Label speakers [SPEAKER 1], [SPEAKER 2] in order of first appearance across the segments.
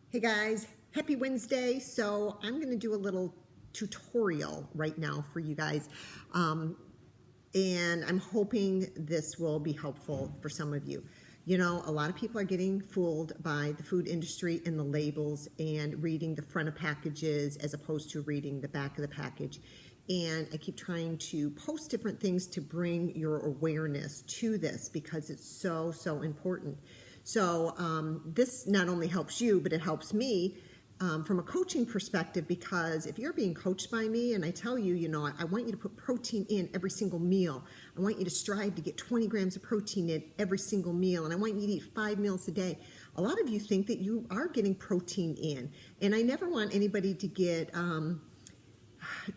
[SPEAKER 1] Hey guys, happy Wednesday. So I'm going to do a little tutorial right now for you guys. And I'm hoping this will be helpful for some of you. You know, a lot of people are getting fooled by the food industry and the labels and reading the front of packages as opposed to reading the back of the package. And I keep trying to post different things to bring your awareness to this because it's so important. So this not only helps you, but it helps me from a coaching perspective, because if you're being coached by me and I tell you, you know, I want you to put protein in every single meal. I want you to strive to get 20 grams of protein in every single meal, and I want you to eat 5 meals a day. A lot of you think that you are getting protein in, and I never want anybody to get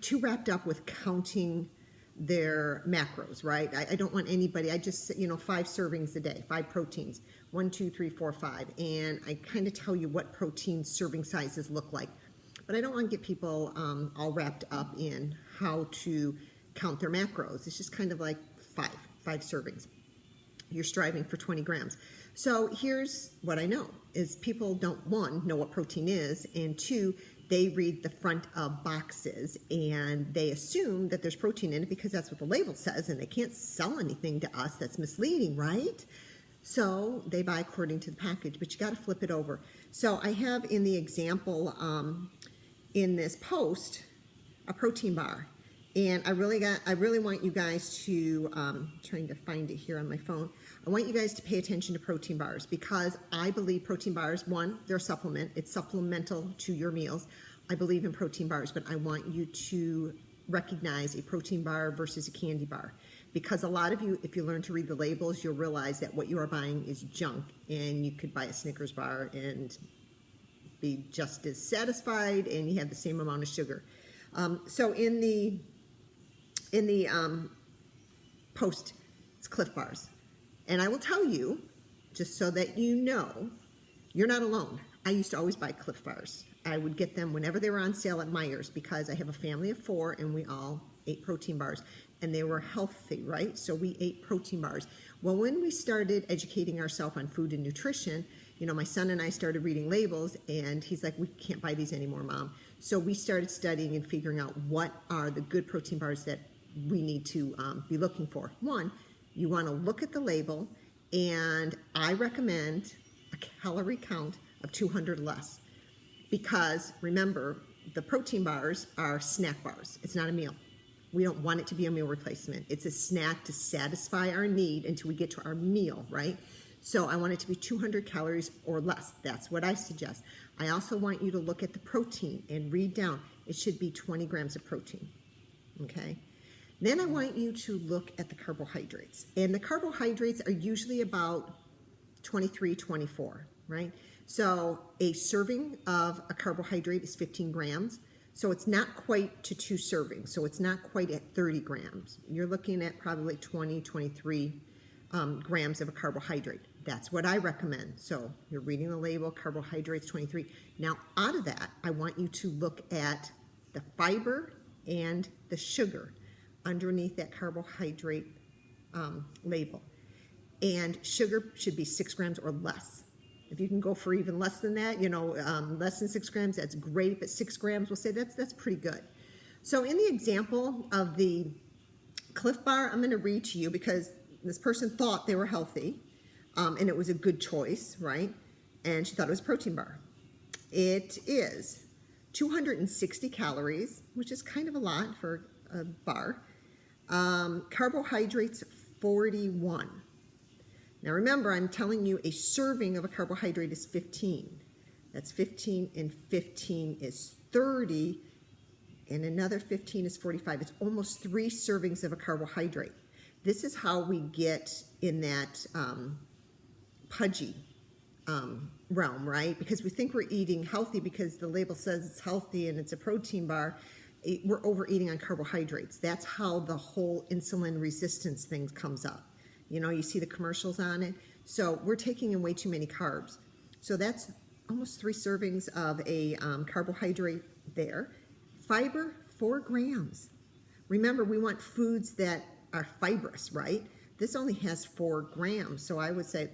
[SPEAKER 1] too wrapped up with counting their macros, right? I don't want anybody, I just, 5 servings a day, 5 proteins, 1, 2, 3, 4, 5. And I kind of tell you what protein serving sizes look like. But I don't want to get people all wrapped up in how to count their macros. It's just kind of like 5 servings. You're striving for 20 grams. So here's what I know is people don't, 1, know what protein is, and 2, they read the front of boxes and they assume that there's protein in it because that's what the label says, and they can't sell anything to us that's misleading, right? So they buy according to the package, but you got to flip it over. So I have in the example in this post a protein bar, and I really want you guys to trying to find it here on my phone. I want you guys to pay attention to protein bars because I believe protein bars, 1, they're a supplement. It's supplemental to your meals. I believe in protein bars, but I want you to recognize a protein bar versus a candy bar, because a lot of you, if you learn to read the labels, you'll realize that what you are buying is junk, and you could buy a Snickers bar and be just as satisfied, and you have the same amount of sugar. So in the post, it's Clif Bars. And I will tell you, just so that you know, you're not alone. I used to always buy Clif Bars. I would get them whenever they were on sale at Meijer's because I have a family of 4 and we all ate protein bars. And they were healthy, right? So we ate protein bars. Well, when we started educating ourselves on food and nutrition, my son and I started reading labels, and he's like, we can't buy these anymore, Mom. So we started studying and figuring out what are the good protein bars that we need to be looking for. 1, you want to look at the label, and I recommend a calorie count of 200 less, because remember, the protein bars are snack bars. It's not a meal. We don't want it to be a meal replacement. It's a snack to satisfy our need until we get to our meal, right? So I want it to be 200 calories or less. That's what I suggest. I also want you to look at the protein and read down. It should be 20 grams of protein, okay? Then I want you to look at the carbohydrates. And the carbohydrates are usually about 23, 24, right? So a serving of a carbohydrate is 15 grams. So it's not quite to 2 servings. So it's not quite at 30 grams. You're looking at probably 20, 23 grams of a carbohydrate. That's what I recommend. So you're reading the label, carbohydrates 23. Now out of that, I want you to look at the fiber and the sugar underneath that carbohydrate label. And sugar should be 6 grams or less. If you can go for even less than that, less than 6 grams, that's great. But 6 grams, we'll say that's pretty good. So in the example of the Clif Bar, I'm going to read to you because this person thought they were healthy, and it was a good choice, right? And she thought it was a protein bar. It is 260 calories, which is kind of a lot for a bar. Carbohydrates 41. Now remember, I'm telling you a serving of a carbohydrate is 15. That's 15, and 15 is 30, and another 15 is 45. It's almost 3 servings of a carbohydrate. This is how we get in that pudgy realm, right? Because we think we're eating healthy because the label says it's healthy and it's a protein bar. We're overeating on carbohydrates. That's how the whole insulin resistance thing comes up. You see the commercials on it. So we're taking in way too many carbs. So that's almost 3 servings of a carbohydrate there. Fiber, 4 grams. Remember, we want foods that are fibrous, right? This only has 4 grams. So I would say,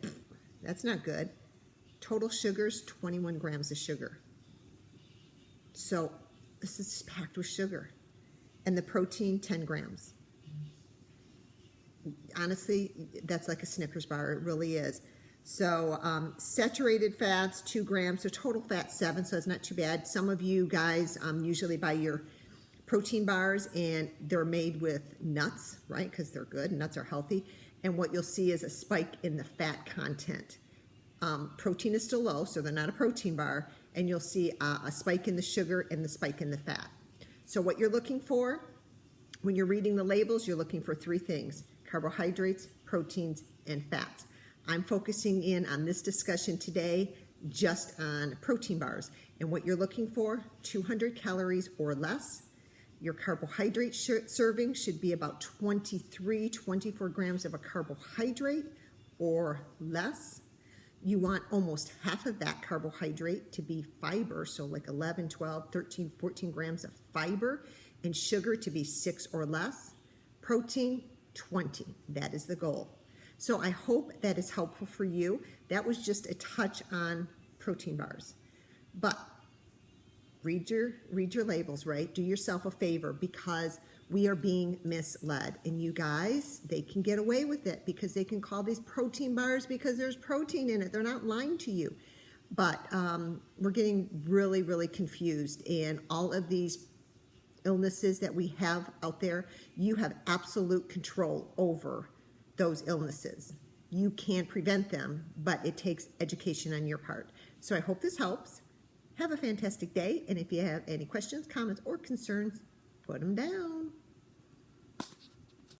[SPEAKER 1] that's not good. Total sugars, 21 grams of sugar. So this is packed with sugar. And the protein, 10 grams. Honestly, that's like a Snickers bar. It really is. So saturated fats, 2 grams. So total fat, 7. So it's not too bad. Some of you guys usually buy your protein bars and they're made with nuts, right? Because they're good. Nuts are healthy. And what you'll see is a spike in the fat content. Protein is still low, so they're not a protein bar. And you'll see a spike in the sugar and the spike in the fat. So what you're looking for when you're reading the labels, you're looking for 3 things: carbohydrates, proteins, and fats. I'm focusing in on this discussion today just on protein bars. And what you're looking for, 200 calories or less. Your carbohydrate serving should be about 24 grams of a carbohydrate or less. You want almost half of that carbohydrate to be fiber, so like 11, 12, 13, 14 grams of fiber, and sugar to be 6 or less. Protein, 20. That is the goal. So I hope that is helpful for you. That was just a touch on protein bars. But read your labels, right? Do yourself a favor, because we are being misled. And you guys, they can get away with it because they can call these protein bars because there's protein in it. They're not lying to you. But we're getting really, really confused. And all of these illnesses that we have out there, you have absolute control over those illnesses. You can't prevent them, but it takes education on your part. So I hope this helps. Have a fantastic day. And if you have any questions, comments, or concerns, put them down.